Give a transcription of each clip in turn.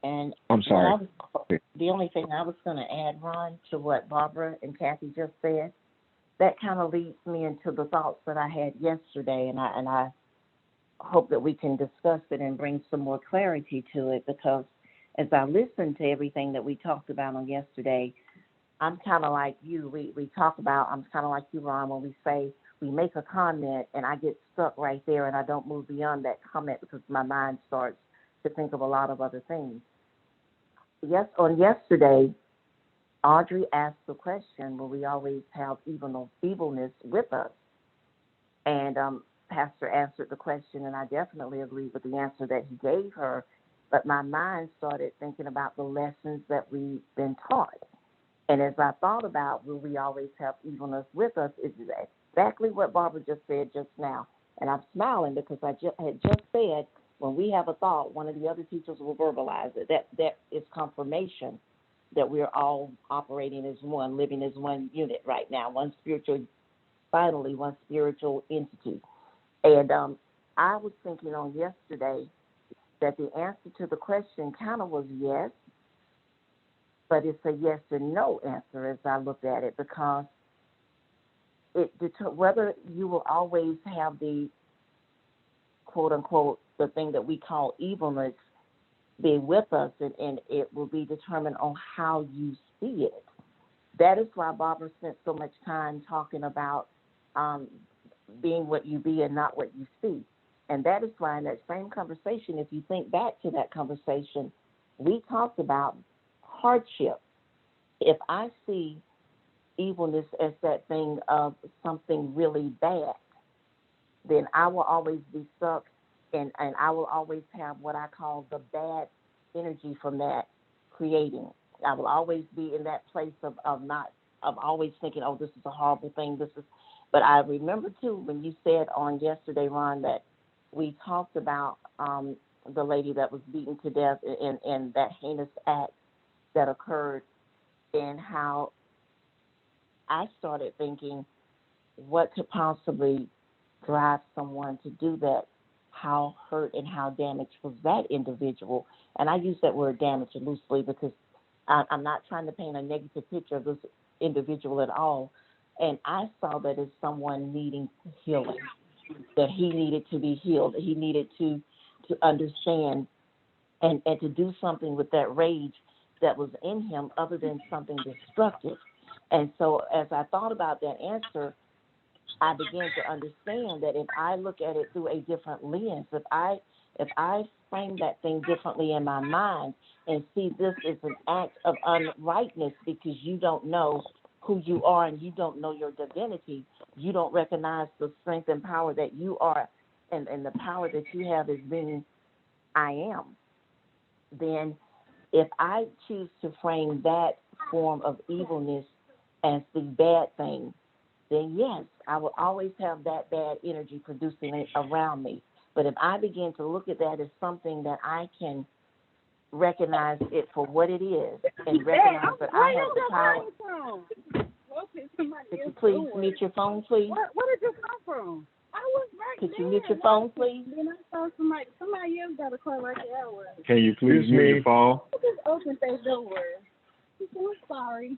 And I'm what I sorry. was, the only thing I was going to add, Ron, to what Barbara and Kathy just said, that kind of leads me into the thoughts that I had yesterday, and I hope that we can discuss it and bring some more clarity to it because as I listened to everything that we talked about on yesterday, I'm kind of like you. We talk about, I'm kind of like you, Ron, when we say we make a comment and I get stuck right there and I don't move beyond that comment because my mind starts to think of a lot of other things. Yes, on yesterday, Audrey asked the question, will we always have evilness with us? And Pastor answered the question, and I definitely agree with the answer that he gave her. But my mind started thinking about the lessons that we've been taught. And as I thought about will we always have evilness with us, is exactly what Barbara just said just now. And I'm smiling because had just said when we have a thought, one of the other teachers will verbalize it. That is confirmation that we're all operating as one, living as one unit right now, finally, one spiritual entity. And I was thinking on yesterday that the answer to the question kind of was yes, but it's a yes and no answer as I look at it because whether you will always have the quote unquote the thing that we call evilness be with us, and it will be determined on how you see it. That is why Barbara spent so much time talking about um, being what you be and not what you see. And that is why in that same conversation, if you think back to that conversation, we talked about hardship. If I see evilness as that thing of something really bad, then I will always be stuck and I will always have what I call the bad energy from that creating. I will always be in that place of not of always thinking, oh, this is a horrible thing. This is but I remember too when you said on yesterday, Ron, that we talked about the lady that was beaten to death in that heinous act that occurred and how I started thinking what could possibly drive someone to do that, how hurt and how damaged was that individual. And I use that word damage loosely because I'm not trying to paint a negative picture of this individual at all. And I saw that as someone needing healing, that he needed to be healed, that he needed to understand and to do something with that rage that was in him other than something destructive. And so as I thought about that answer, I began to understand that if I look at it through a different lens, if I frame that thing differently in my mind and see this as an act of unrightness because you don't know who you are and you don't know your divinity, you don't recognize the strength and power that you are and the power that you have as being I am, then if I choose to frame that form of evilness as the bad thing, then yes, I will always have that bad energy producing it around me. But if I begin to look at that as something that I can recognize it for what it is and recognize that I have the power. Could you please mute your phone, please? Where did you come from? I was right Could you there. mute your phone, please? Then I saw somebody else got a car right there. Can you please Excuse mute me. your phone? I just opened their door. I'm sorry.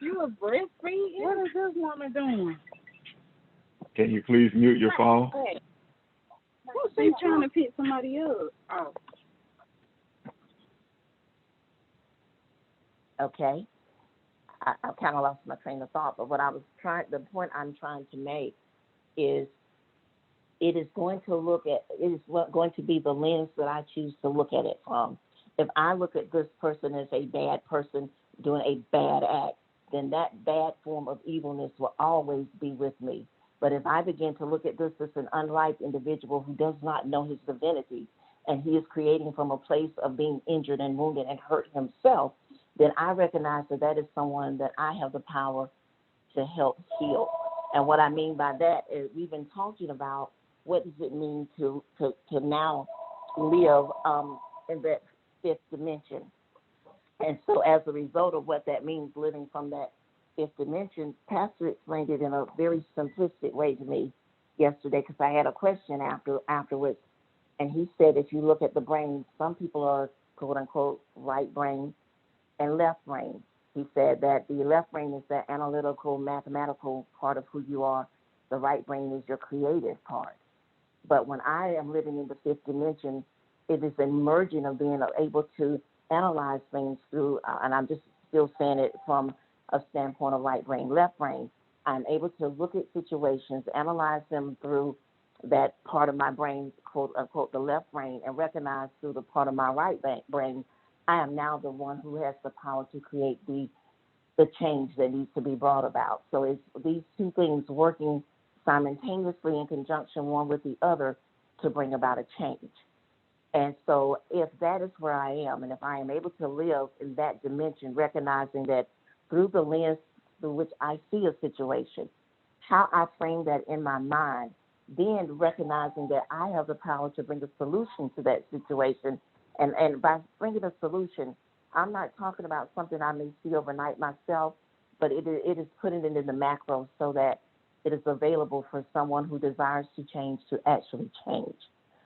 You a breastfeeding? What is this woman doing? Can you please mute your phone? Hey, she trying to pick somebody up. Oh. Okay. I kind of lost my train of thought, but the point I'm trying to make is it is going to be the lens that I choose to look at it from. If I look at this person as a bad person doing a bad act, then that bad form of evilness will always be with me. But if I begin to look at this as an unripe individual who does not know his divinity, and he is creating from a place of being injured and wounded and hurt himself, then I recognize that that is someone that I have the power to help heal. And what I mean by that is we've been talking about what does it mean to now live in that fifth dimension. And so as a result of what that means, living from that fifth dimension, Pastor explained it in a very simplistic way to me yesterday because I had a question afterwards. And he said, if you look at the brain, some people are quote unquote right brain and left brain. He said that the left brain is the analytical, mathematical part of who you are. The right brain is your creative part. But when I am living in the fifth dimension, it is a merging of being able to analyze things through, and I'm just still saying it from a standpoint of right brain, left brain. I'm able to look at situations, analyze them through that part of my brain, quote unquote, the left brain, and recognize through the part of my right brain, I am now the one who has the power to create the change that needs to be brought about. So it's these two things working simultaneously in conjunction one with the other to bring about a change. And so if that is where I am, and if I am able to live in that dimension, recognizing that through the lens through which I see a situation, how I frame that in my mind, then recognizing that I have the power to bring a solution to that situation. And by bringing a solution, I'm not talking about something I may see overnight myself, but it is putting it in the macro so that it is available for someone who desires to change to actually change,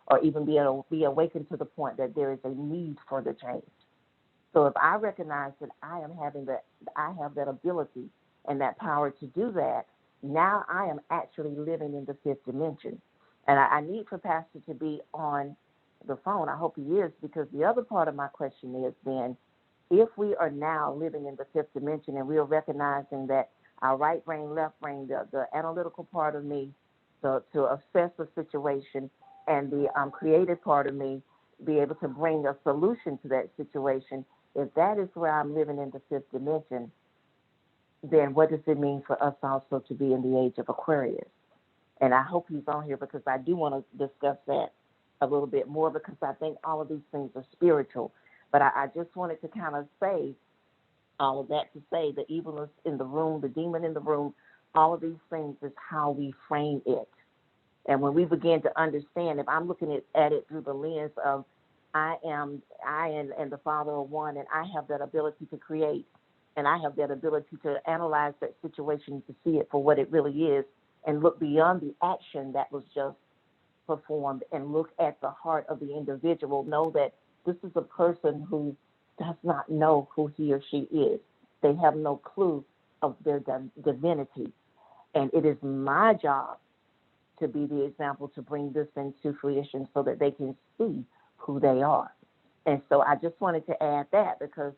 or even be awakened to the point that there is a need for the change. So if I recognize that I have that ability and that power to do that, now I am actually living in the fifth dimension. And I need for Pastor to be on the phone. I hope he is, because the other part of my question is then, if we are now living in the fifth dimension and we are recognizing that our right brain, left brain, the analytical part of me to assess the situation, and the creative part of me be able to bring a solution to that situation, if that is where I'm living in the fifth dimension, then what does it mean for us also to be in the age of Aquarius? And I hope he's on here, because I do want to discuss that a little bit more, because I think all of these things are spiritual. But I just wanted to kind of say all of that to say the evilness in the room, the demon in the room, all of these things is how we frame it. And when we begin to understand, if I'm looking at it through the lens of I and the Father are one, and I have that ability to create, and I have that ability to analyze that situation to see it for what it really is, and look beyond the action that was just performed, and look at the heart of the individual, know that this is a person who does not know who he or she is. They have no clue of their divinity. And it is my job to be the example to bring this into fruition so that they can see who they are. And so I just wanted to add that, because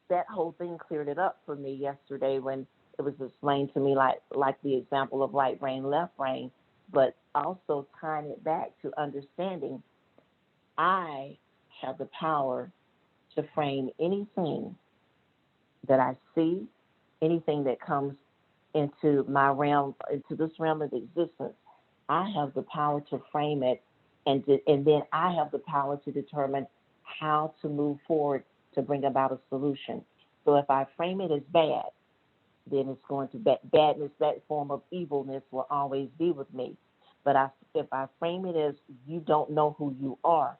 that whole thing cleared it up for me yesterday when it was explained to me like the example of right brain, left brain, but also tying it back to understanding I have the power to frame anything that I see, anything that comes into my realm, into this realm of existence. I have the power to frame it, and then I have the power to determine how to move forward to bring about a solution. So if I frame it as bad, then it's going to be badness, that form of evilness will always be with me. But if I frame it as you don't know who you are,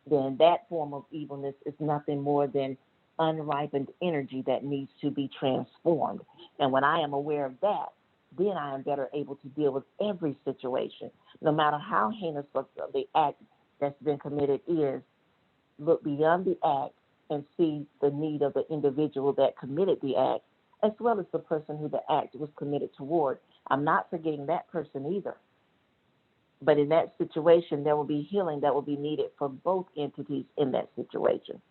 then that form of evilness is nothing more than unripened energy that needs to be transformed. And when I am aware of that, then I am better able to deal with every situation, no matter how heinous the act that's been committed is. Look beyond the act and see the need of the individual that committed the act, as well as the person who the act was committed toward. I'm not forgetting that person either. But in that situation, there will be healing that will be needed for both entities in that situation,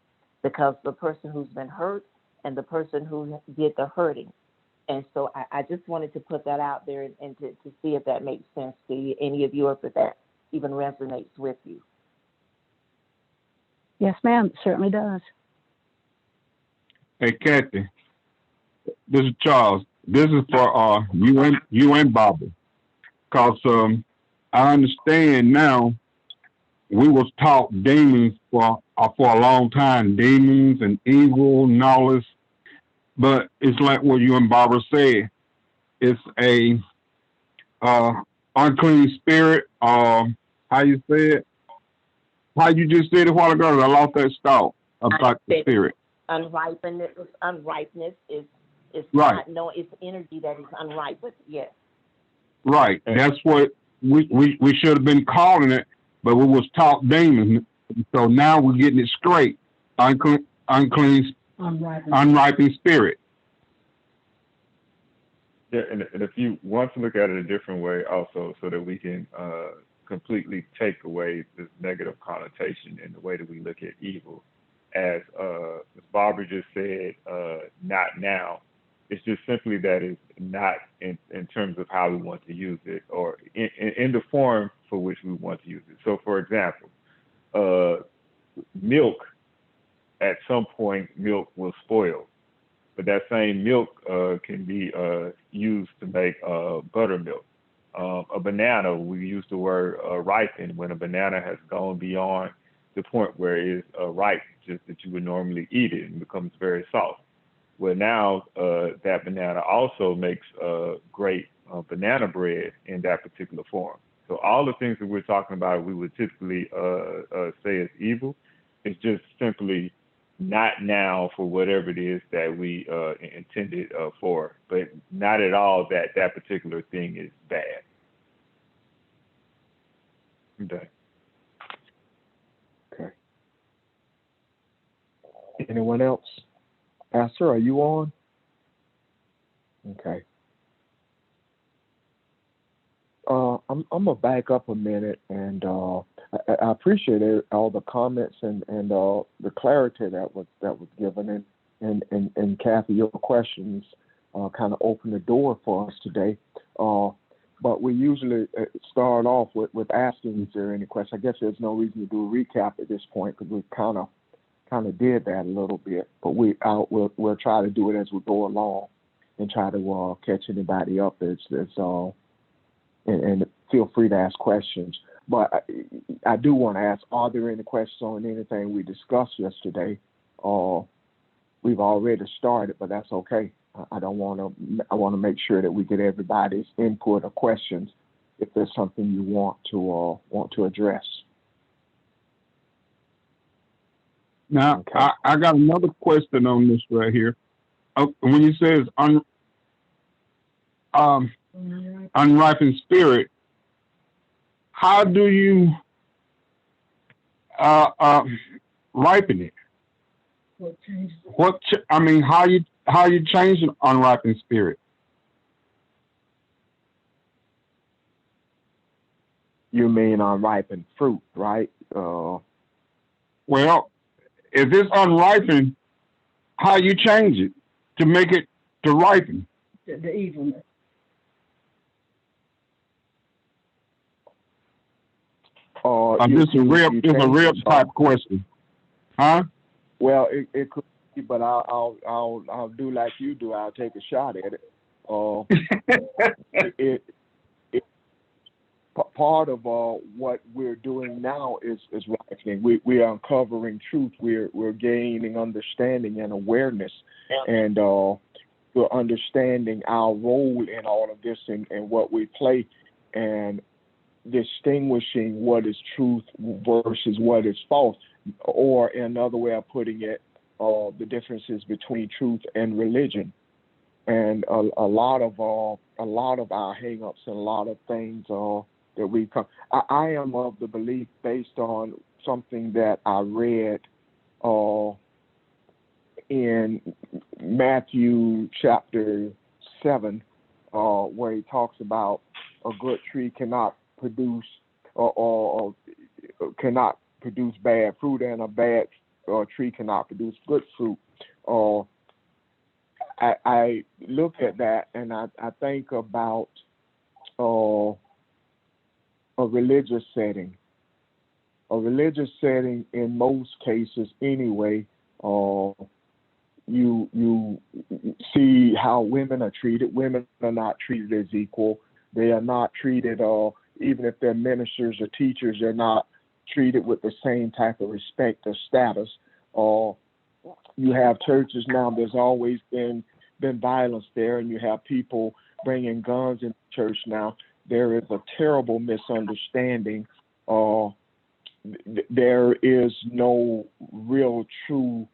because the person who's been hurt and the person who did the hurting. And so I just wanted to put that out there and to see if that makes sense to you, any of you, or if that even resonates with you. Yes, ma'am, it certainly does. Hey, Kathy, this is Charles. This is for you and Bobby, because I understand now. We was taught demons for a long time, demons and evil and all this. But it's like what you and Barbara said. It's a unclean spirit. How you say it? How you just said it a while ago. I lost that thought about the spirit. Unripeness is right. Not, no, it's energy that is unripened. Yes. Right. That's what we should have been calling it. but we was taught demons. So now we're getting it straight. Unclean, unripened spirit. Yeah, and if you want to look at it a different way, also, so that we can completely take away this negative connotation in the way that we look at evil, as Ms. Barbara just said, not now. It's just simply that it's not in terms of how we want to use it, or in the form for which we want to use it. So, for example, milk, at some point, milk will spoil. But that same milk can be used to make buttermilk. A banana, we use the word ripen when a banana has gone beyond the point where it is ripe, just that you would normally eat it and becomes very soft. Well, now that banana also makes great banana bread in that particular form. So all the things that we're talking about, we would typically say is evil. It's just simply not now for whatever it is that we intended for, but not at all that that particular thing is bad. Okay. Okay. Anyone else? Pastor, are you on? Okay. I'm gonna back up a minute, and I appreciate all the comments and the clarity that was given, and Kathy, your questions kind of opened the door for us today. But we usually start off with asking, is there any questions? I guess there's no reason to do a recap at this point because we kind of did that a little bit. But we'll try to do it as we go along and try to catch anybody up and feel free to ask questions. But I do want to ask, are there any questions on anything we discussed yesterday? We've already started, but that's okay. I want to make sure that we get everybody's input or questions if there's something you want to address. Now, Okay. I got another question on this right here. When you say it's unripened spirit, how do you ripen it? How you change an unripened spirit? You mean unripened fruit, right? Well, if it's unripened, how you change it to make it to ripen? The evilness. This is a real type question, huh? Well, it could be, but I'll do like you do. I'll take a shot at it. Part of what we're doing now is ripening. We are uncovering truth. We're gaining understanding and awareness, and we're understanding our role in all of this and what we play, and distinguishing what is truth versus what is false, or another way of putting it, the differences between truth and religion. And a lot of our hang-ups and a lot of things that we come. I am of the belief, based on something that I read in Matthew chapter 7, where he talks about a good tree cannot produce or cannot produce bad fruit, and a bad tree cannot produce good fruit. I look at that and I think about a religious setting. A religious setting, in most cases anyway, you see how women are treated. Women are not treated as equal. They are not treated, even if they're ministers or teachers, they're not treated with the same type of respect or status. You have churches now, there's always been violence there, and you have people bringing guns in church now. There is a terrible misunderstanding. There is no real true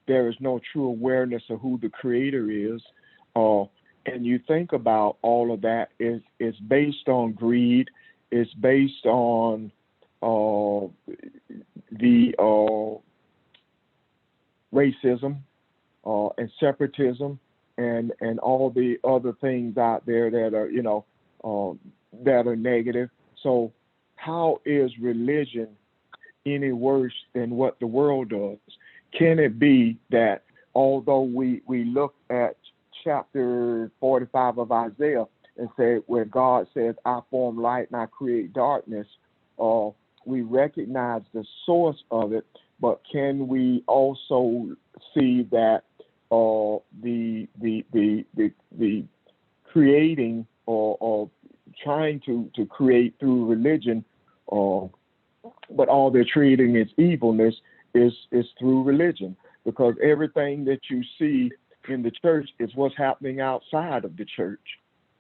there is no true awareness of who the Creator is. And you think about all of that is based on greed, it's based on the racism and separatism and all the other things out there that are, that are negative. So how is religion any worse than what the world does? Can it be that although we look at chapter 45 of Isaiah and say where God says, I form light and I create darkness, we recognize the source of it, but can we also see that the creating or trying to create through religion, but all they're treating as evilness is through religion, because everything that you see in the church is what's happening outside of the church.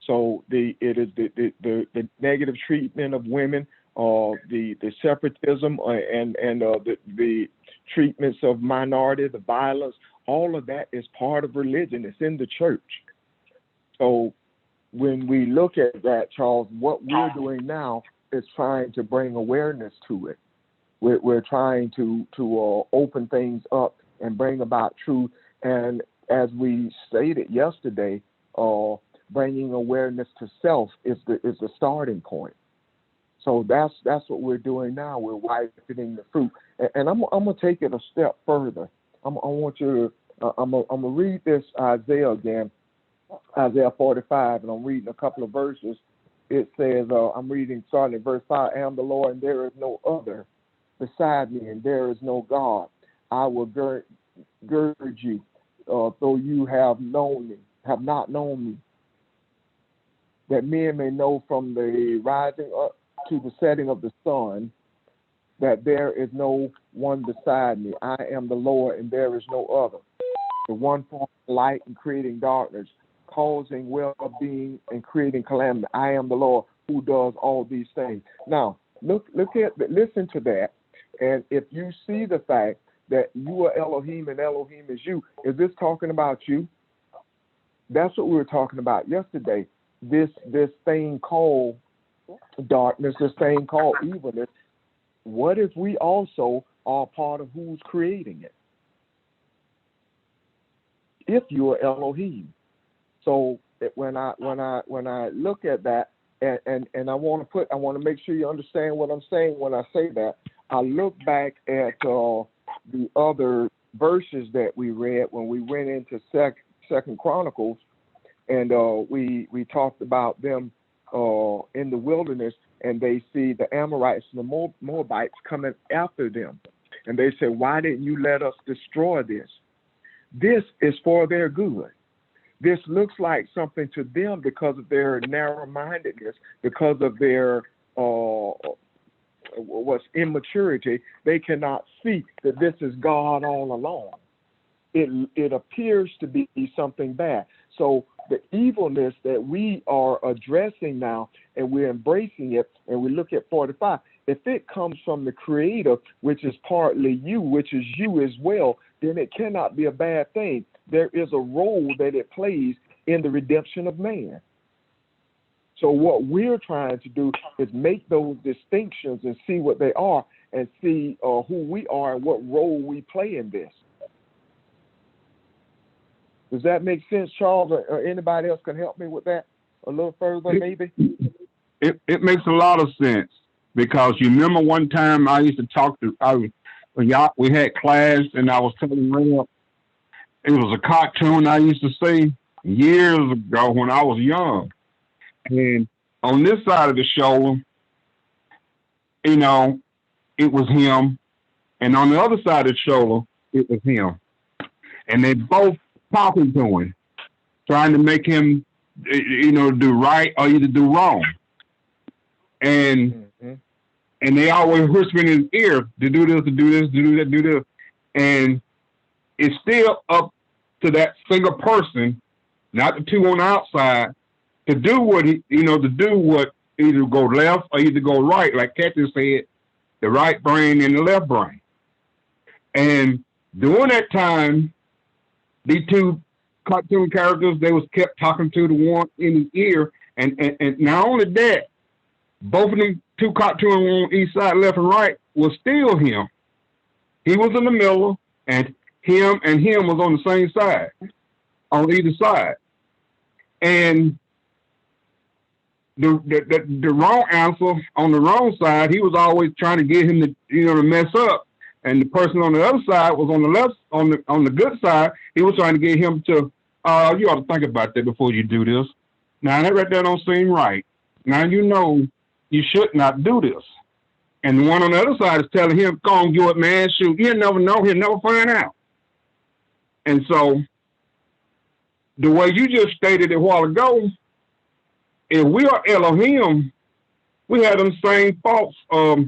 So it is the negative treatment of women, the separatism, and the treatments of minority, the violence. All of that is part of religion. It's in the church. So when we look at that, Charles, what we're doing now is trying to bring awareness to it. We're trying to open things up and bring about truth. And as we stated yesterday, bringing awareness to self is the starting point. So that's what we're doing now. We're ripening the fruit, and I'm gonna take it a step further. I'm gonna read this Isaiah again, Isaiah 45, and I'm reading a couple of verses. It says, I'm reading starting at verse 5. I am the Lord, and there is no other beside me, and there is no God. I will gird you, though you have not known me, that men may know from the rising up to the setting of the sun that there is no one beside me. I am the Lord, and there is no other. The one forming light and creating darkness, causing well-being and creating calamity. I am the Lord who does all these things. Now, listen to that. And if you see the fact that you are Elohim and Elohim is you, is this talking about you? That's what we were talking about yesterday. This thing called darkness, this thing called evilness. What if we also are part of who's creating it? If you are Elohim. So when I look at that, and I want to make sure you understand what I'm saying when I say that, I look back at the other verses that we read when we went into Second Chronicles, and we talked about them in the wilderness, and they see the Amorites and the Moabites coming after them, and they say, "Why didn't you let us destroy this? This is for their good." This looks like something to them because of their narrow-mindedness, because of their immaturity. They cannot see that this is God all along. It appears to be something bad. So the evilness that we are addressing now, and we're embracing it, and we look at 45, if it comes from the Creator, which is partly you, which is you as well, then it cannot be a bad thing. There is a role that it plays in the redemption of man. So what we're trying to do is make those distinctions and see what they are, and see who we are and what role we play in this. Does that make sense, Charles? Or anybody else can help me with that a little further, maybe? It makes a lot of sense, because you remember one time I used to talk to, we had class, and I was telling Ray, it was a cartoon I used to see years ago when I was young. And on this side of the shoulder, it was him. And on the other side of the shoulder, it was him. And they both talking to him, trying to make him, do right or either do wrong. And and they always whisper in his ear to do this, to do this, to do that, do this. And it's still up to that single person, not the two on the outside, to do what either go left or either go right, like Captain said, the right brain and the left brain. And during that time, these two cartoon characters, they was kept talking to the one in his ear, and not only that, both of them two cartoons on each side, left and right, was still him. He was in the middle, and him was on the same side, on either side. And the wrong answer on the wrong side, he was always trying to get him to mess up. And the person on the other side was on the left, on the good side. He was trying to get him to, you ought to think about that before you do this. Now that right there don't seem right. Now you know you should not do this. And the one on the other side is telling him, "Go on, do it, man. Shoot, he'll never know. He'll never find out." And so, the way you just stated it a while ago, if we are Elohim, we have them same thoughts of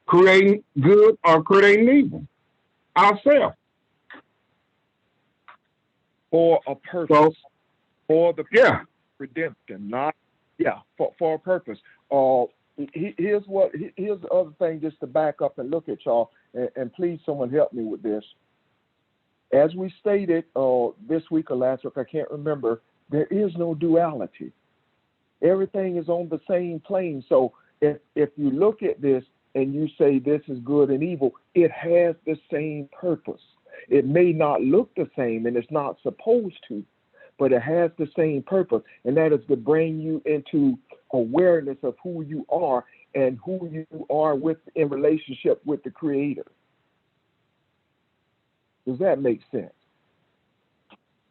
creating good or creating evil ourselves. For a purpose. So, For the yeah. redemption, not for a purpose. Here's the other thing, just to back up and look at y'all, and please someone help me with this. As we stated this week or last week, I can't remember, there is no duality. Everything is on the same plane. So if you look at this and you say this is good and evil, it has the same purpose. It may not look the same, and it's not supposed to, but it has the same purpose, and that is to bring you into awareness of who you are and who you are in relationship with the Creator. Does that make sense?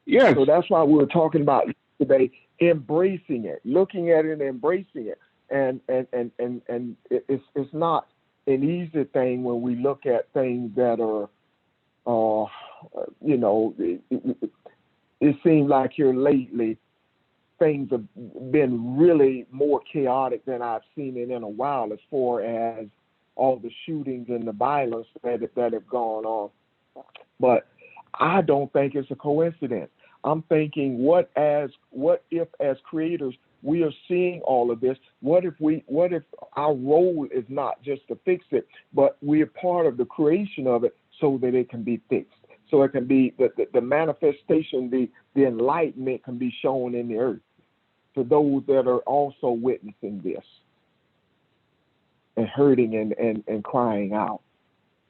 Yes. So that's why we were talking about today, embracing it, looking at it and embracing it. And it's not an easy thing when we look at things that are, it seems like here lately, things have been really more chaotic than I've seen it in a while, as far as all the shootings and the violence that have gone on. But I don't think it's a coincidence. I'm thinking, what if as creators we are seeing all of this? What if our role is not just to fix it, but we're part of the creation of it so that it can be fixed, so it can be the manifestation, the enlightenment can be shown in the earth to those that are also witnessing this and hurting and crying out.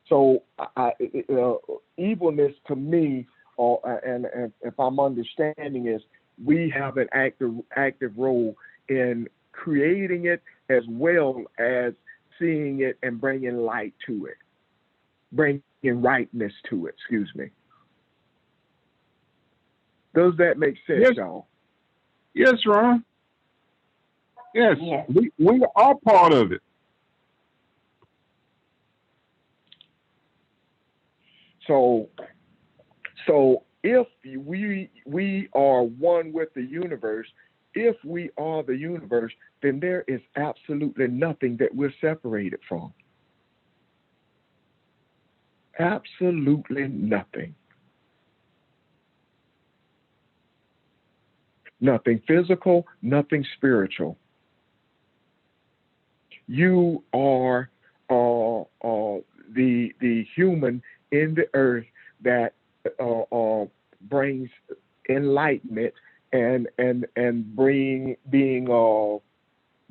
So evilness to me, and if I'm understanding, is we have an active role in creating it as well as seeing it and bringing light to it, bringing rightness to it. Excuse me. Does that make sense, Yes. y'all? Yes, Ron. Yes. Yes. We are part of it. So if we are one with the universe, if we are the universe, then there is absolutely nothing that we're separated from. Absolutely nothing. Nothing physical, nothing spiritual. You are the human in the earth that brings enlightenment and being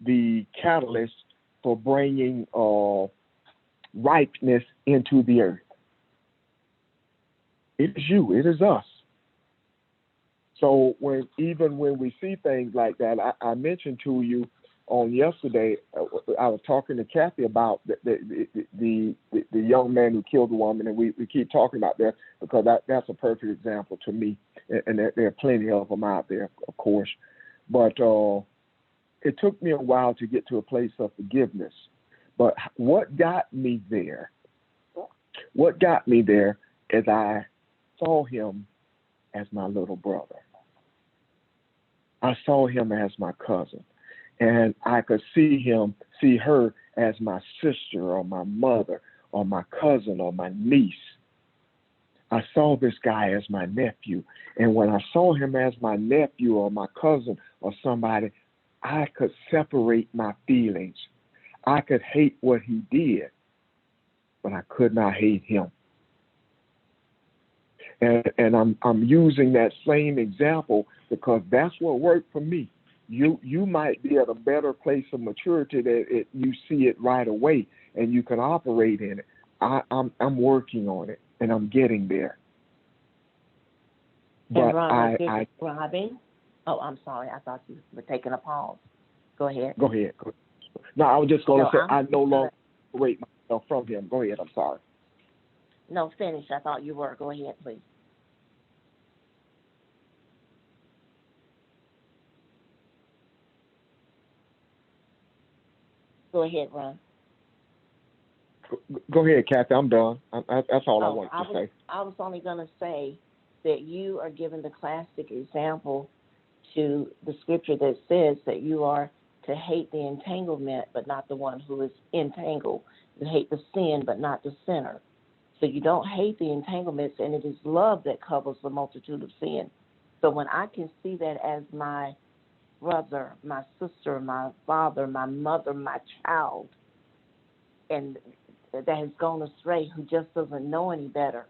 the catalyst for bringing ripeness into the earth. It is you. It is us. So when we see things like that, I mentioned to you on yesterday, I was talking to Kathy about the young man who killed the woman, and we keep talking about that because that's a perfect example to me, and there are plenty of them out there, of course. But it took me a while to get to a place of forgiveness. But what got me there is I saw him as my little brother. I saw him as my cousin. And I could see her as my sister or my mother or my cousin or my niece. I saw this guy as my nephew. And when I saw him as my nephew or my cousin or somebody, I could separate my feelings. I could hate what he did, but I could not hate him. And I'm using that same example because that's what worked for me. you might be at a better place of maturity that you see it right away and you can operate in it. I'm working on it and I'm getting there. But And Ron, I if you're describing, oh, I'm sorry, I thought you were taking a pause. Go ahead. go ahead. No, I was just going to No, say I'm I just no gonna, longer separate myself from him. Go ahead. I'm sorry. no, finish. I thought you were. Go ahead, please. Go ahead, Ron. Go ahead, Kathy. I'm done. That's all I Oh, wanted to say. I was only going to say that you are giving the classic example to the scripture that says that you are to hate the entanglement, but not the one who is entangled. You hate the sin, but not the sinner. So you don't hate the entanglements, and it is love that covers the multitude of sin. So when I can see that as my brother, my sister, my father, my mother, my child, and that has gone astray, who just doesn't know any better,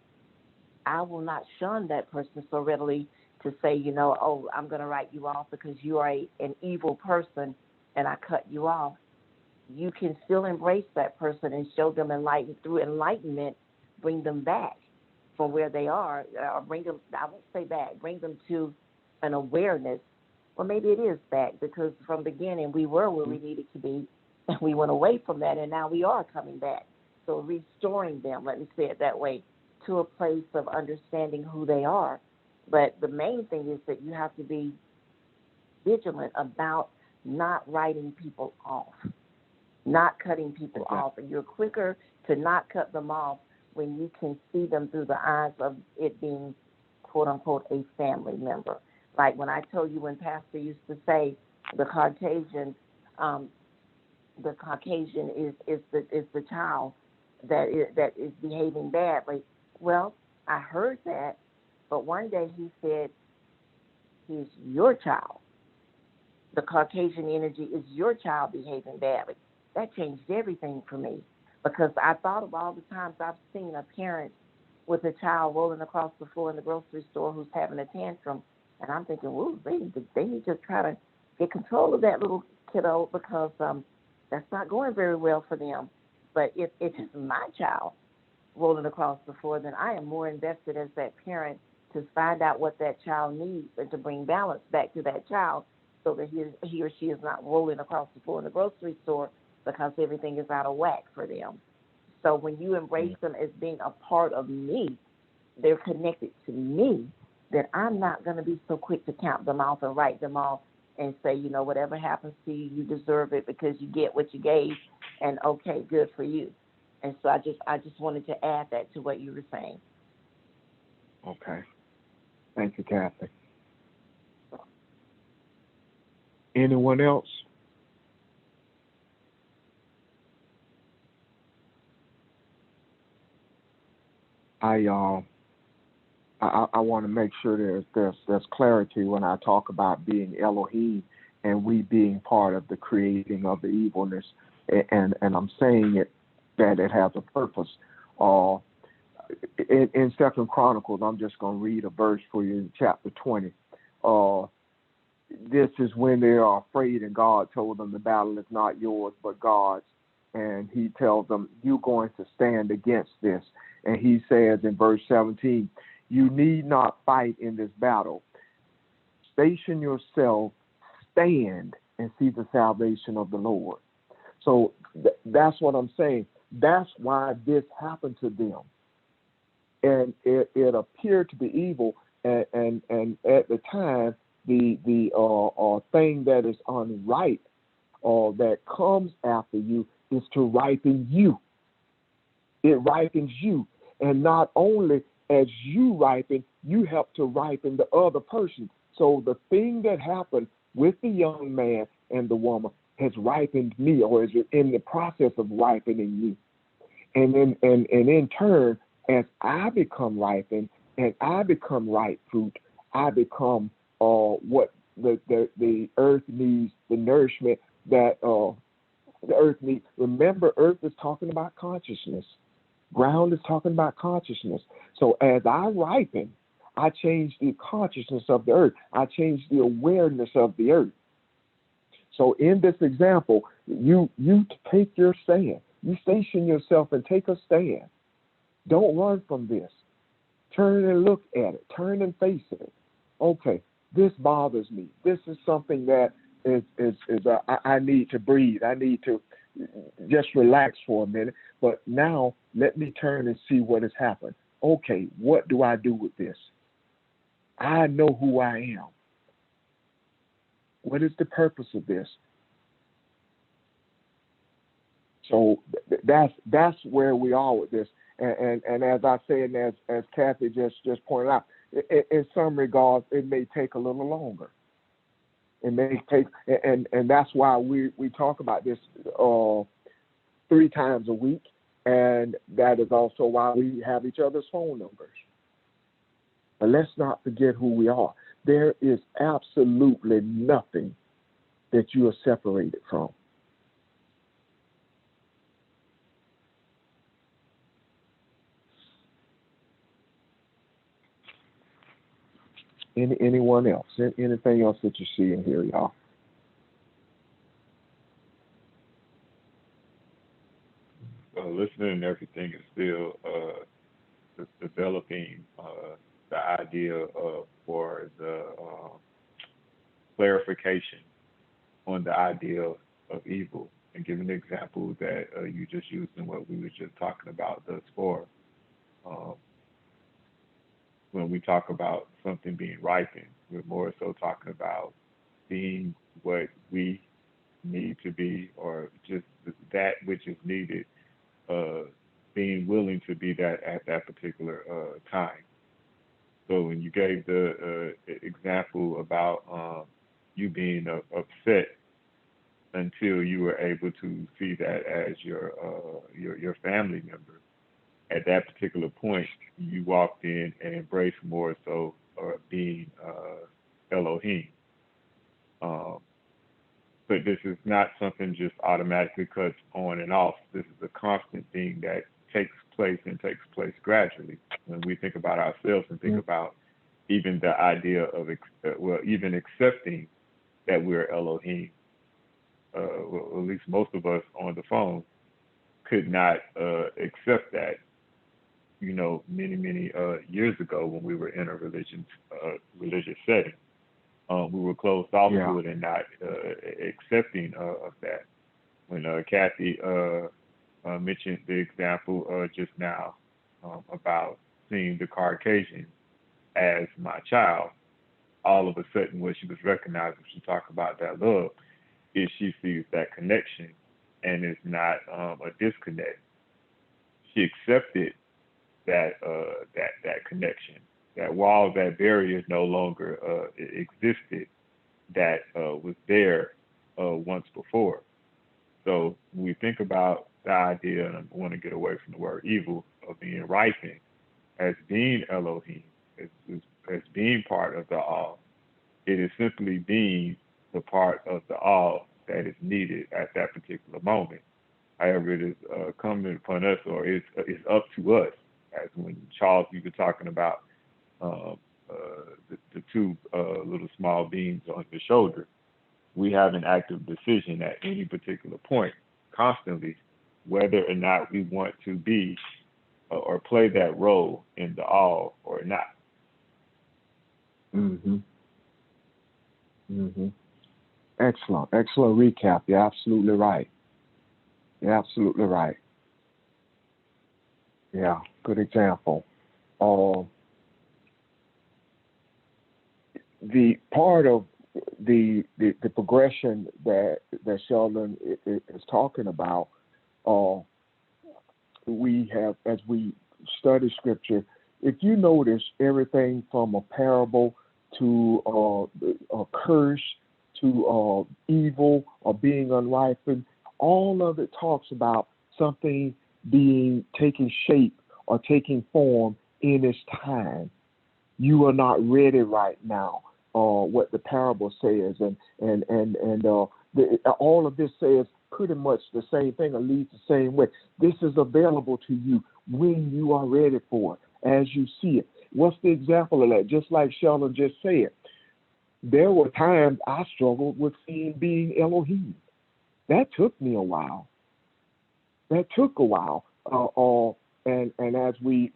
I will not shun that person so readily to say, oh, I'm going to write you off because you are an evil person and I cut you off. You can still embrace that person and show them through enlightenment, bring them back from where they are, or bring them, I won't say back, bring them to an awareness. Well, maybe it is back because from the beginning we were where we needed to be and we went away from that and now we are coming back. So restoring them, let me say it that way, to a place of understanding who they are. But the main thing is that you have to be vigilant about not writing people off, not cutting people off. And you're quicker to not cut them off when you can see them through the eyes of it being, quote unquote, a family member. Like when I told you when Pastor used to say the Caucasian is the child that is behaving badly. Well, I heard that, but one day he said, he's your child. The Caucasian energy is your child behaving badly. That changed everything for me because I thought of all the times I've seen a parent with a child rolling across the floor in the grocery store who's having a tantrum, and I'm thinking, well, they need to try to get control of that little kiddo because that's not going very well for them. But if it's my child rolling across the floor, then I am more invested as that parent to find out what that child needs and to bring balance back to that child so that he or she is not rolling across the floor in the grocery store because everything is out of whack for them. So when you embrace them as being a part of me, they're connected to me, then I'm not going to be so quick to count them off and write them off and say, whatever happens to you, you deserve it because you get what you gave, and okay, good for you. And so I just wanted to add that to what you were saying. Okay. Thank you, Kathy. Anyone else? I want to make sure there's clarity when I talk about being Elohim and we being part of the creating of the evilness, and I'm saying it that it has a purpose. In Second Chronicles, I'm just going to read a verse for you in chapter 20. This is when they are afraid, and God told them the battle is not yours but God's, and He tells them you're going to stand against this. And He says in verse 17, you need not fight in this battle. Station yourself, stand, and see the salvation of the Lord. So that's what I'm saying. That's why this happened to them. And it appeared to be evil. And at the time, the thing that is unripe or that comes after you is to ripen you. It ripens you. And not only as you ripen, you help to ripen the other person. So the thing that happened with the young man and the woman has ripened me, or is in the process of ripening me. And in turn, as I become ripened and I become ripe fruit, I become what the earth needs, the nourishment that the earth needs. Remember, earth is talking about consciousness. Ground is talking about consciousness. So as I ripen, I change the consciousness of the earth. I change the awareness of the earth. So in this example, you take your stand. You station yourself and take a stand. Don't run from this. Turn and look at it. Turn and face it. Okay, this bothers me. This is something that I need to breathe. I need to just relax for a minute. But now let me turn and see what has happened. Okay, what do I do with this? I know who I am. What is the purpose of this? So that's where we are with this. And as I said, and as Kathy just pointed out, in some regards, it may take a little longer. It may take, and that's why we talk about this 3 times a week, and that is also why we have each other's phone numbers. But let's not forget who we are. There is absolutely nothing that you are separated from. Anyone else? Anything else that you see in here, y'all? Listening and everything is still developing the idea of for the clarification on the idea of evil, and giving an example that you just used in what we were just talking about thus far. When we talk about something being ripened, we're more so talking about being what we need to be, or just that which is needed, being willing to be that at that particular time. So when you gave the example about you being upset until you were able to see that as your family member, at that particular point, you walked in and embraced more so being Elohim. But this is not something just automatically cuts on and off. This is a constant thing that takes place gradually. When we think about ourselves and think about even the idea of, even accepting that we're Elohim, well, at least most of us on the phone could not accept that, many years ago when we were in a religious setting. We were closed off to it and not accepting of that. When Kathy mentioned the example just now about seeing the Caucasian as my child, all of a sudden what she was recognizing when she talked about that love is she sees that connection and it's not a disconnect. She accepted that connection, that while that barrier no longer existed, that was there once before. So when we think about the idea, and I want to get away from the word evil, of being ripened as being Elohim, as being part of the all, it is simply being the part of the all that is needed at that particular moment. However, it is coming upon us, or it's up to us, as when Charles, you were talking about the 2 little small beams on the shoulder. We have an active decision at any particular point, constantly, whether or not we want to be or play that role in the all or not. Excellent recap. You're absolutely right. Yeah, good example. The part of the progression that Sheldon is talking about, we have, as we study scripture, if you notice everything from a parable to a curse to evil or being unripened, all of it talks about something taking shape or taking form in its time. You are not ready right now. What the parable says, and all of this says pretty much the same thing, or leads the same way. This is available to you when you are ready for it, as you see it. What's the example of that? Just like Sheldon just said, There were times I struggled with seeing being Elohim. That took me a while. That took a while. And as we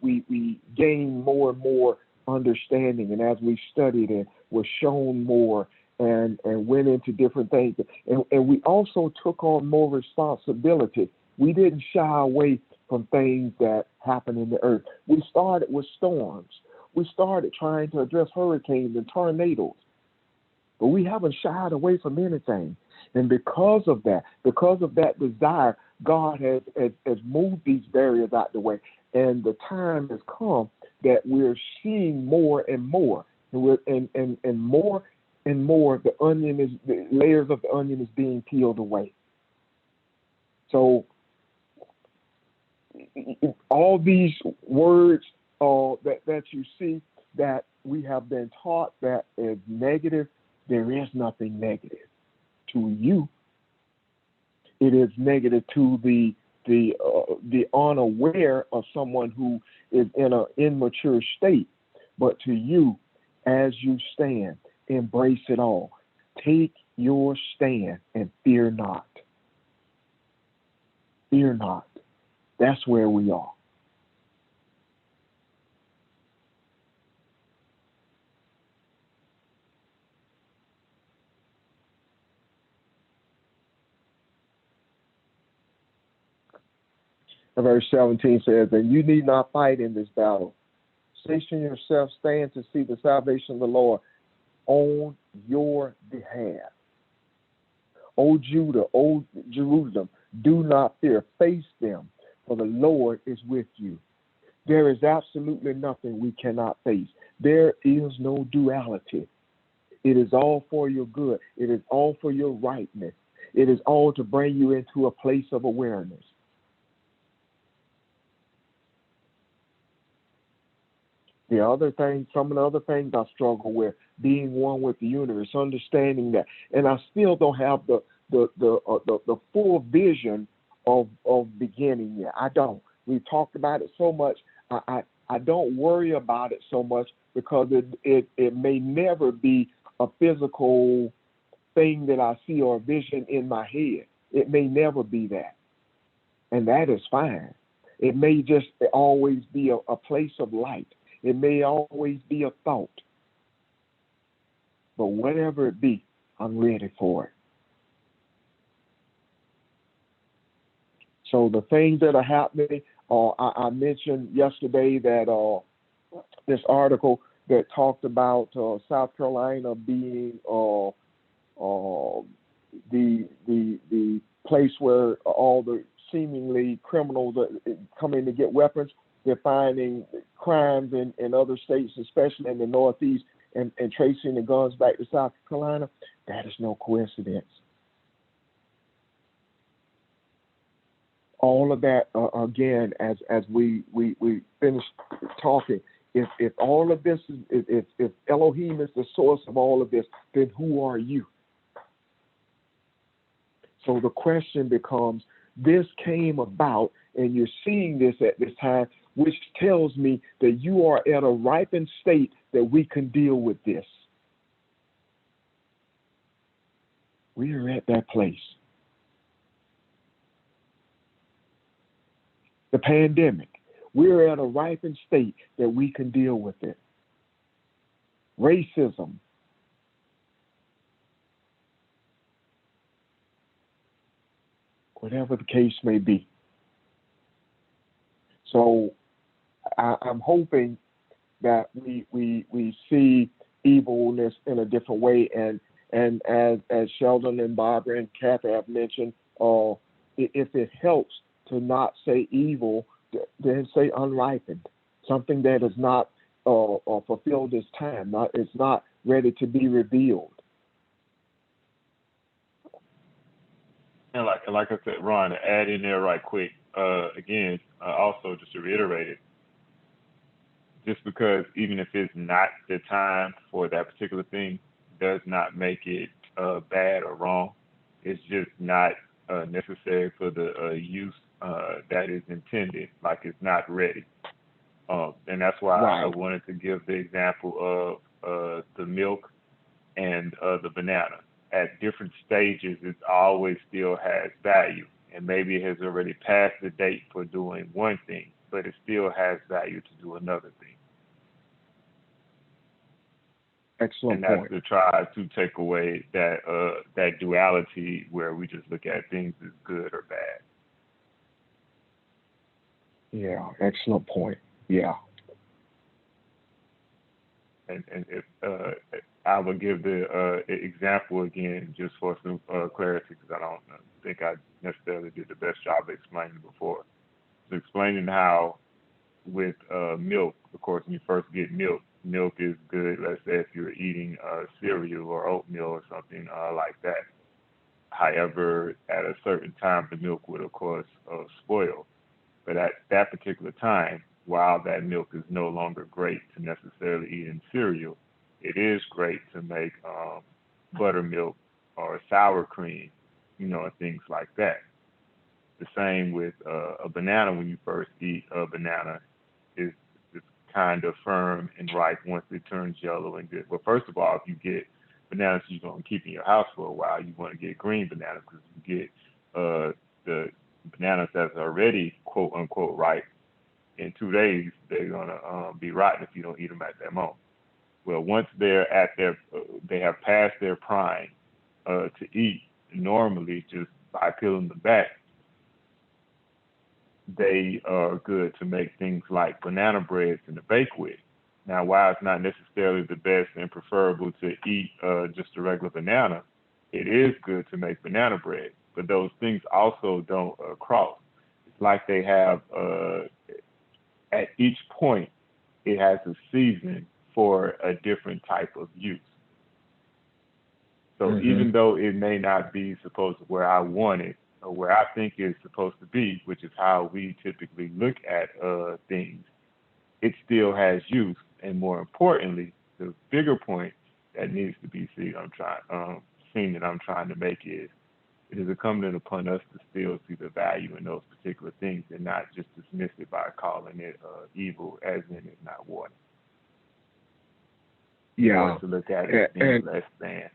gained more and more understanding, and as we studied and were shown more and went into different things, and we also took on more responsibility. We didn't shy away from things that happen in the earth. We started with storms. We started trying to address hurricanes and tornadoes. But we haven't shied away from anything. And because of that desire, God has moved these barriers out the way. And the time has come that we're seeing more and more. And more and more, the layers of the onion is being peeled away. So all these words that you see that we have been taught that is negative, there is nothing negative to you. It is negative to the unaware of someone who is in an immature state. But to you, as you stand, embrace it all. Take your stand and fear not. Fear not. That's where we are. Verse 17 says, and you need not fight in this battle. Station yourself, stand to see the salvation of the Lord on your behalf. O Judah, O Jerusalem, do not fear. Face them, for the Lord is with you. There is absolutely nothing we cannot face. There is no duality. It is all for your good. It is all for your rightness. It is all to bring you into a place of awareness. The other thing, some of the other things I struggle with, being one with the universe, understanding that, and I still don't have the full vision of beginning yet. I don't. We talked about it so much. I don't worry about it so much because it may never be a physical thing that I see or a vision in my head. It may never be that, and that is fine. It may just always be a place of light. It may always be a thought. But whatever it be, I'm ready for it. So the things that are happening, I mentioned yesterday that this article that talked about South Carolina being the place where all the seemingly criminals come in to get weapons. They're finding crimes in other states, especially in the Northeast, and tracing the guns back to South Carolina. That is no coincidence. All of that, again, as we finish talking, if all of this is, if Elohim is the source of all of this, then who are you? So the question becomes, this came about, and you're seeing this at this time, which tells me that you are at a ripened state that we can deal with this. We are at that place. The pandemic, we're at a ripened state that we can deal with it. Racism. Whatever the case may be. So I'm hoping that we see evilness in a different way, and as Sheldon and Barbara and Kathy have mentioned, if it helps to not say evil, then say unripened, something that is not fulfilled its time, it's not ready to be revealed. And like I said, Ron, to add in there right quick, again, also just to reiterate it, just because even if it's not the time for that particular thing, does not make it bad or wrong. It's just not necessary for the use that is intended, like it's not ready. And that's why I wanted to give the example of the milk and the banana. At different stages, it always still has value. And maybe it has already passed the date for doing one thing, but it still has value to do another thing. Excellent And that's point. to try to take away that duality where we just look at things as good or bad. Yeah, excellent point. Yeah. And if I will give the example again just for some clarity, because I don't think I necessarily did the best job of explaining before. So explaining how with milk, of course, when you first get milk, milk is good. Let's say if you're eating cereal or oatmeal or something like that. However, at a certain time, the milk would, of course, spoil. But at that particular time, while that milk is no longer great to necessarily eat in cereal, it is great to make buttermilk or sour cream, and things like that. The same with a banana. When you first eat a banana, it's kind of firm and ripe once it turns yellow and good. Well, first of all, if you get bananas you're going to keep in your house for a while, you want to get green bananas, because you get the bananas that's already quote unquote ripe, in 2 days they're going to be rotten if you don't eat them at that moment. Well, once they're at they have passed their prime to eat normally just by peeling them back, they are good to make things like banana breads and to bake with. Now, while it's not necessarily the best and preferable to eat just a regular banana, it is good to make banana bread. But those things also don't cross. It's like they have, at each point, it has a season for a different type of use. So even though it may not be supposed to where I want it, or where I think it's supposed to be, which is how we typically look at things, it still has use. And more importantly, the bigger point that needs to be seen that I'm trying to make is, it is incumbent upon us to still see the value in those particular things and not just dismiss it by calling it evil, as in it's not water. Yeah. Or to look at it as being less than.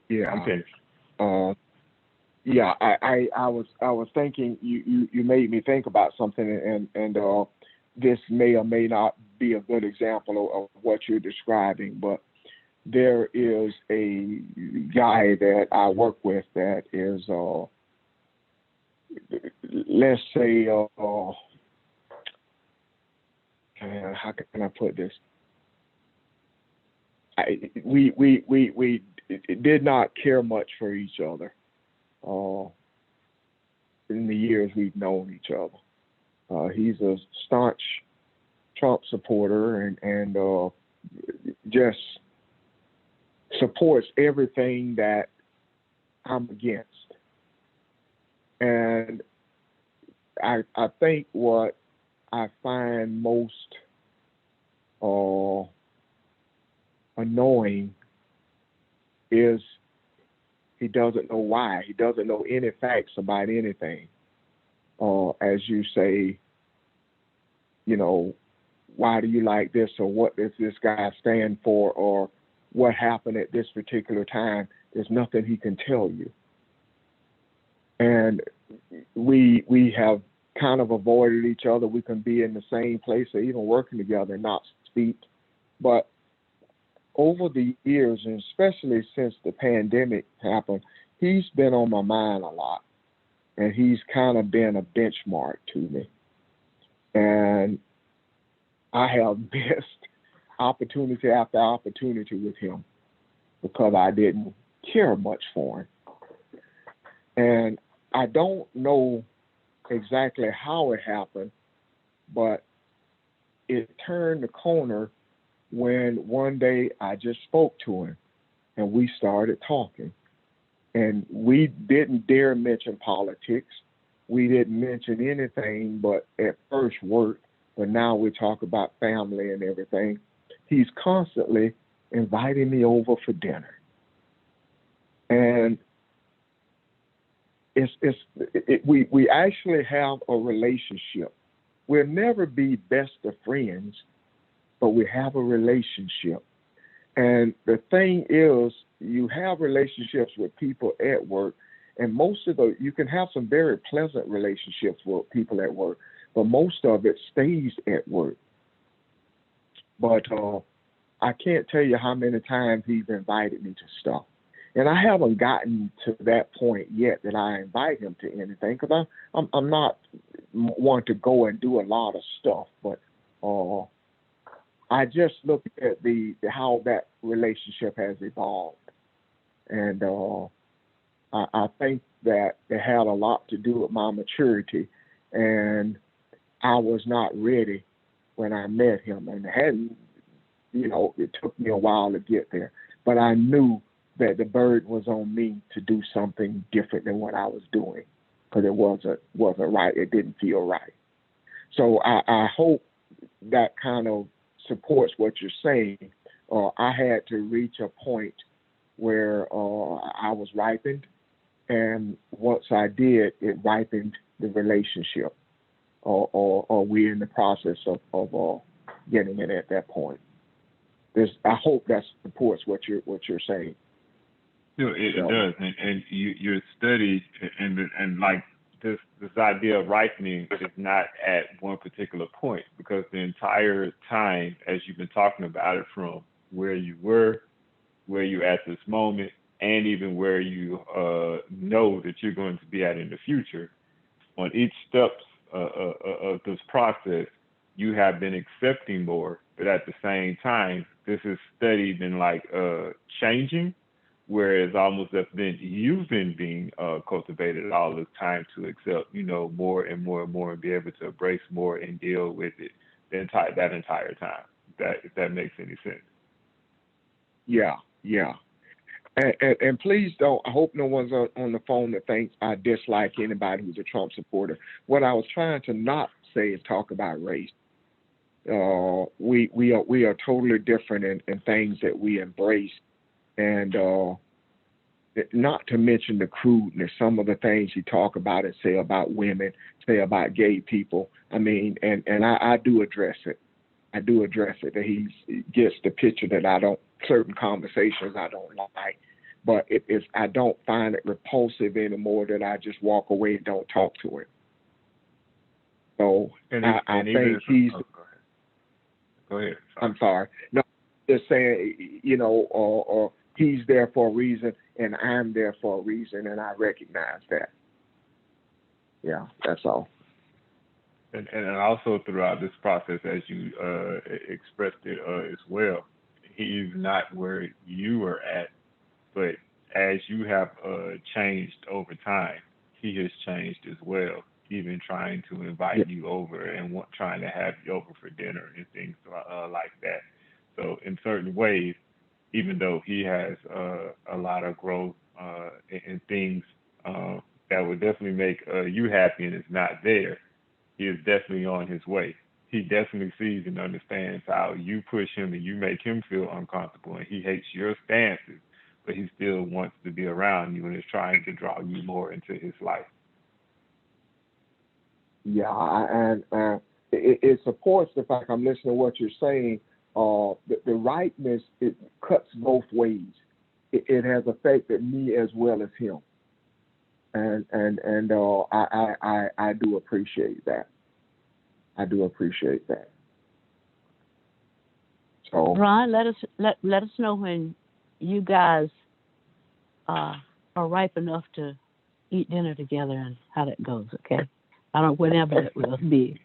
Yeah. I'm finished. Yeah, I was thinking, you made me think about something, and this may or may not be a good example of what you're describing, but there is a guy that I work with that is, let's say, how can I put this? We did not care much for each other in the years we've known each other. He's a staunch Trump supporter and just supports everything that I'm against. And I think what I find most annoying is he doesn't know why. He doesn't know any facts about anything. As you say, why do you like this, or what does this guy stand for, or what happened at this particular time? There's nothing he can tell you. And we have kind of avoided each other. We can be in the same place or even working together and not speak. But over the years, and especially since the pandemic happened, he's been on my mind a lot. And he's kind of been a benchmark to me. And I have missed opportunity after opportunity with him because I didn't care much for him. And I don't know exactly how it happened, but it turned the corner when one day I just spoke to him and we started talking. And we didn't dare mention politics. We didn't mention anything but at first work, but now we talk about family and everything. He's constantly inviting me over for dinner. And we actually have a relationship. We'll never be best of friends, but we have a relationship. And the thing is, you have relationships with people at work, and you can have some very pleasant relationships with people at work, but most of it stays at work. But I can't tell you how many times he's invited me to stuff. And I haven't gotten to that point yet that I invite him to anything, because I'm not one to go and do a lot of stuff. But I just look at the how that relationship has evolved, and I think that it had a lot to do with my maturity, and I was not ready when I met him, and it took me a while to get there, but I knew that the burden was on me to do something different than what I was doing, because it wasn't right. It didn't feel right. So I hope that kind of supports what you're saying. I had to reach a point where I was ripened, and once I did, it ripened the relationship, or we're in the process of getting it at that point. I hope that supports what you're saying. It does, and your study and like this idea of ripening is not at one particular point, because the entire time, as you've been talking about it, from where you were, where you're at this moment, and even where you know that you're going to be at in the future, on each steps of this process, you have been accepting more, but at the same time, this is steady been like changing, whereas almost as then you've been being cultivated all this time to accept, more and more and more, and be able to embrace more and deal with it that entire time. If that makes any sense. Yeah. And please don't, I hope no one's on the phone that thinks I dislike anybody who's a Trump supporter. What I was trying to not say is talk about race. We are totally different in things that we embrace, and not to mention the crudeness, some of the things you talk about and say about women, say about gay people. I mean, and I do address it. That he gets the picture that certain conversations I don't like, but I don't find it repulsive anymore, that I just walk away and don't talk to him. So I think he's. Go ahead. I'm sorry. No, just saying, or he's there for a reason, and I'm there for a reason, and I recognize that. Yeah, that's all. And also throughout this process, as you expressed it as well, he's not where you were at, but as you have changed over time, he has changed as well, even trying to invite you over and trying to have you over for dinner and things like that. So in certain ways, even though he has a lot of growth and things that would definitely make you happy and it's not there, he is definitely on his way. He definitely sees and understands how you push him and you make him feel uncomfortable, and he hates your stances, but he still wants to be around you and is trying to draw you more into his life. Yeah, and it supports the fact I'm listening to what you're saying. The rightness, it cuts both ways. It has affected me as well as him, and I do appreciate that. So Ron, let us know when you guys are ripe enough to eat dinner together and how that goes. Okay, I don't whenever that will be.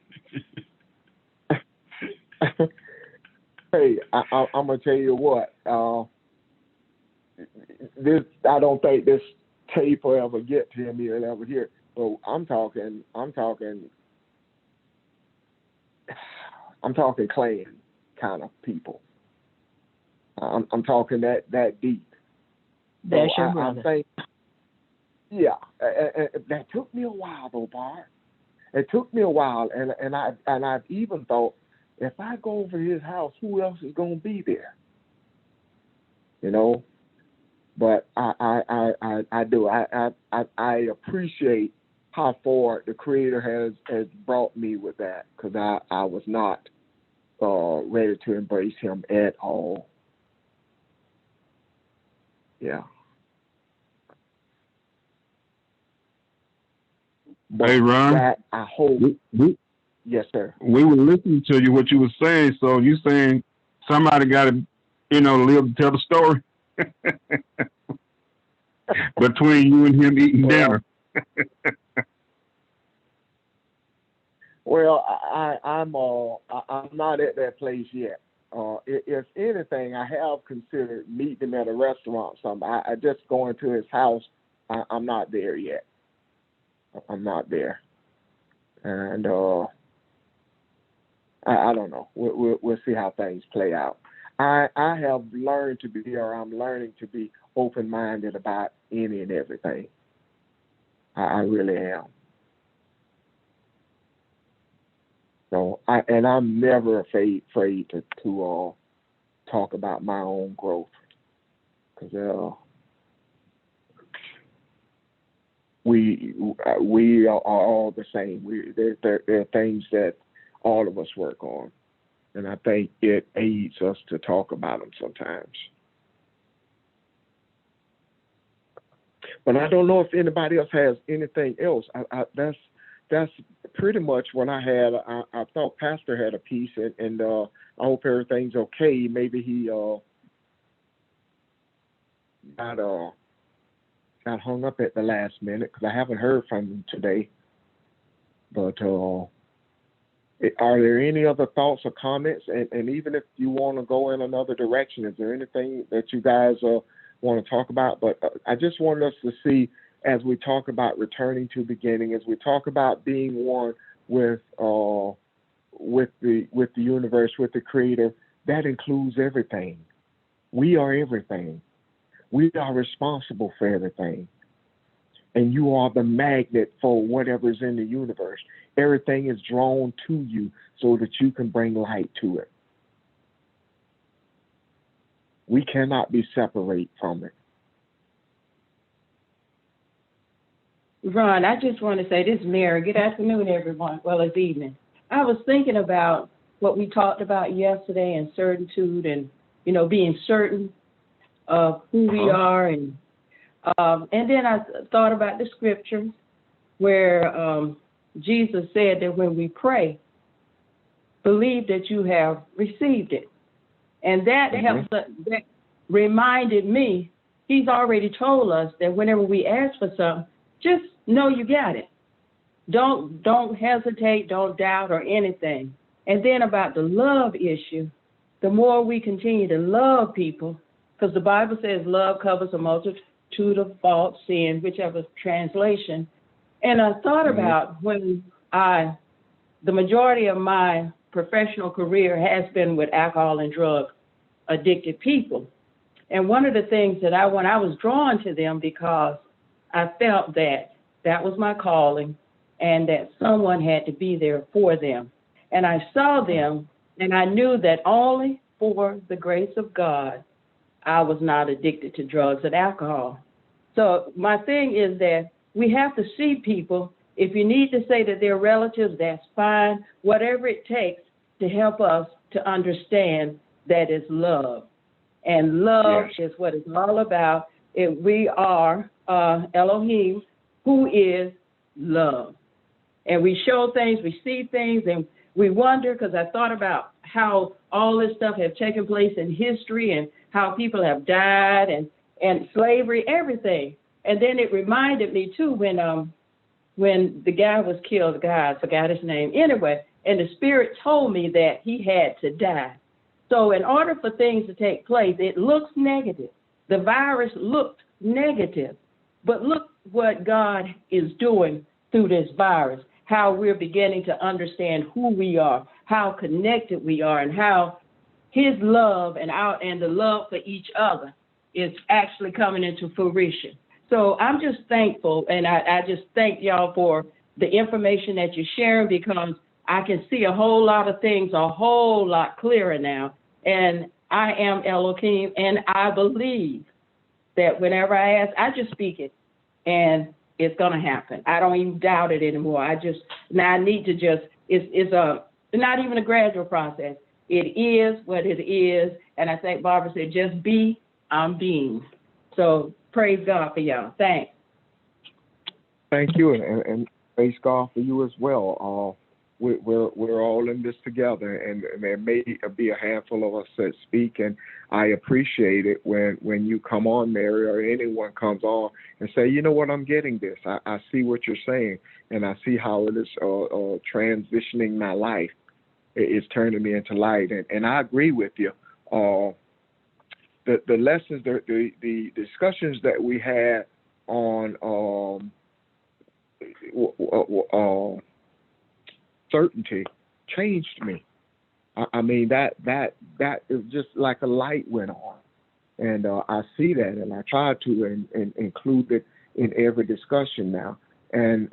Hey, I'm gonna tell you what. This I don't think this tape will ever get to him. He'll ever hear it. So I'm talking clan kind of people. I'm talking that deep. That's your brother. I think, yeah, that took me a while though, Bart. It took me a while, and I've even thought, if I go over to his house, who else is going to be there? But I do. I appreciate how far the Creator has brought me with that, because I was not ready to embrace him at all. Yeah. But Hey, Ron, that I hope. we Yes, sir. we were listening to you, what you were saying. So you saying somebody got to, live to tell the story between you and him eating Well, dinner. well, I'm not at that place yet. If anything, I have considered meeting him at a restaurant. I just going to his house. I'm not there yet. I'm not there, and I don't know. We'll see how things play out. I have learned to be, or I'm learning to be, open-minded about any and everything. I really am. So I'm never afraid to talk about my own growth, because we are all the same. There are things that all of us work on, and I think it aids us to talk about them sometimes. But I don't know if anybody else has anything else. That's pretty much what I had. I thought Pastor had a piece, and I hope everything's okay. Maybe he got hung up at the last minute, because I haven't heard from him today. But are there any other thoughts or comments? And even if you want to go in another direction, is there anything that you guys want to talk about? But I just wanted us to see, as we talk about returning to beginning, as we talk about being one with the universe, with the Creator, that includes everything. We are everything. We are responsible for everything. And you are the magnet for whatever's in the universe. Everything is drawn to you so that you can bring light to it. We cannot be separate from it. Ron, I just want to say, this is Mary. Good afternoon, everyone. Well, it's evening. I was thinking about what we talked about yesterday, and certitude, and being certain of who we are, and then I thought about the scripture where Jesus said that when we pray, believe that you have received it, and that helps. That reminded me, He's already told us that whenever we ask for something, just know you got it. Don't hesitate, don't doubt or anything. And then about the love issue, the more we continue to love people, because the Bible says love covers a multitude of faults, sin, whichever translation. And I thought about when the majority of my professional career has been with alcohol and drug addicted people. And one of the things that I was drawn to them because I felt that was my calling, and that someone had to be there for them. And I saw them, and I knew that only for the grace of God, I was not addicted to drugs and alcohol. So my thing is that we have to see people. If you need to say that they're relatives, that's fine. Whatever it takes to help us to understand that it's love. And love is what it's all about. We are Elohim, who is love. And we show things, we see things, and we wonder, because I thought about how all this stuff have taken place in history, and how people have died, and slavery, everything. And then it reminded me too when the guy was killed, the guy, I forgot his name. Anyway, and the Spirit told me that he had to die. So in order for things to take place, it looks negative. The virus looked negative. But look what God is doing through this virus, how we're beginning to understand who we are, how connected we are, and how His love and the love for each other is actually coming into fruition. So I'm just thankful, and I just thank y'all for the information that you're sharing, because I can see a whole lot of things a whole lot clearer now. And I am Elohim, and I believe that whenever I ask, I just speak it, and it's going to happen. I don't even doubt it anymore. I need to just, it's not even a gradual process. It is what it is. And I think Barbara said, just be, I'm being. So praise God for y'all. Thanks. Thank you, and praise God for you as well. We're all in this together, and there may be a handful of us that speak, and I appreciate it when you come on, Mary, or anyone comes on and say, you know what, I'm getting this. I see what you're saying, and I see how it is transitioning my life. It's turning me into light, and I agree with you. The lessons, the discussions that we had on certainty changed me. I mean, that is just like a light went on, and I see that, and I try to include it in every discussion now, and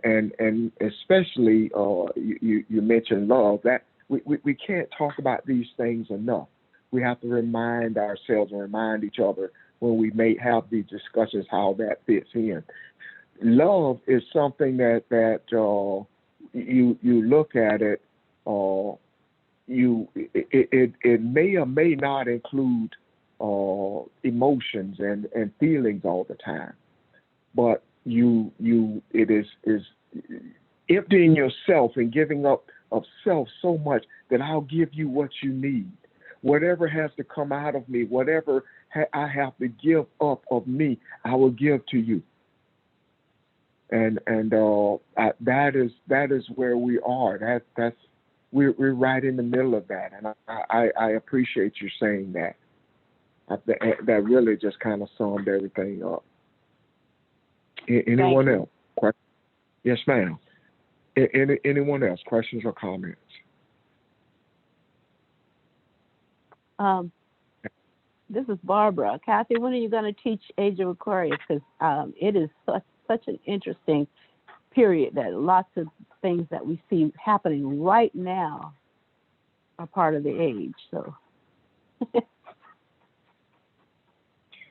especially you mentioned love. That we can't talk about these things enough. We have to remind ourselves and remind each other when we may have these discussions how that fits in. Love is something that you look at it, it may or may not include emotions and feelings all the time, but it is emptying yourself and giving up of self so much that I'll give you what you need. Whatever has to come out of me, whatever I have to give up of me, I will give to you. And that is where we are. We're right in the middle of that, and I appreciate you saying that. That really just kind of summed everything up. Anyone else? Yes, ma'am. Anyone else? Questions or comments? This is Barbara. Kathy, when are you going to teach Age of Aquarius? Because it is such an interesting period that lots of things that we see happening right now are part of the age. So,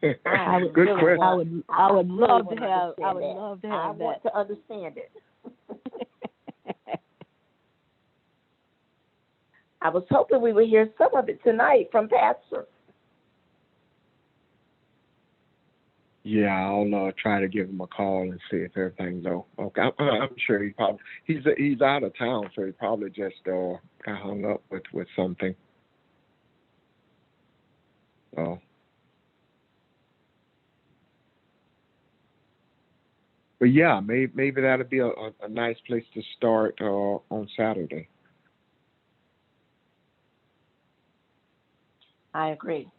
Good question. I would love to have. I want to understand it. I was hoping we would hear some of it tonight from Pastor. Yeah, I'll try to give him a call and see if everything's okay. I'm sure he's out of town, so he probably just got hung up with something. So, but yeah, maybe that'll be a nice place to start on Saturday. I agree.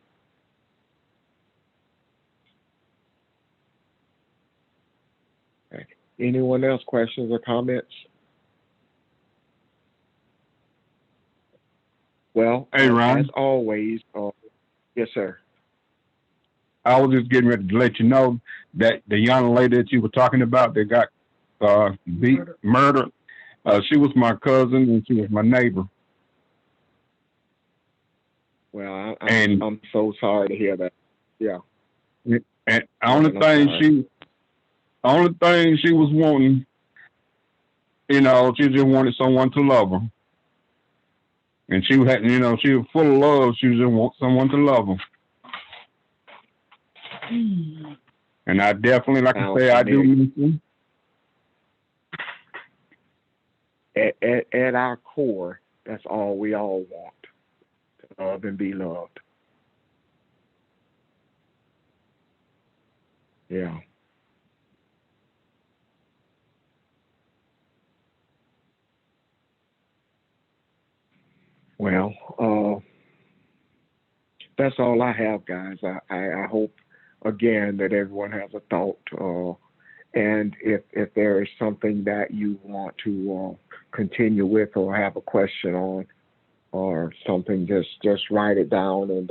Okay. Anyone else? Questions or comments? Well, Hey, Ron. as always, yes, sir. I was just getting ready to let you know that the young lady that you were talking about that got murdered, she was my cousin and she was my neighbor. Well, I'm so sorry to hear that. Yeah. And the only thing she was wanting, she just wanted someone to love her. And she had, she was full of love. She just want someone to love her. And I definitely, like I say, I do miss her. At our core, that's all we all want, to love and be loved. Yeah. Well, that's all I have, guys. I hope, again, that everyone has a thought. And if there is something that you want to continue with or have a question on or something, just write it down, and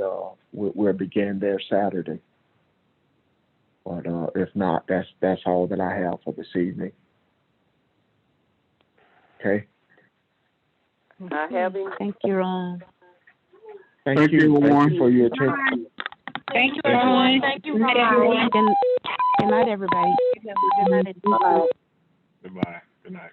we'll begin there Saturday. But if not, that's all that I have for this evening. Okay. Thank you, Ron. Thank you, everyone, for your attention. Thank you, everyone. Thank you, Ron. Good night, everybody. Good night. Goodbye. Good night.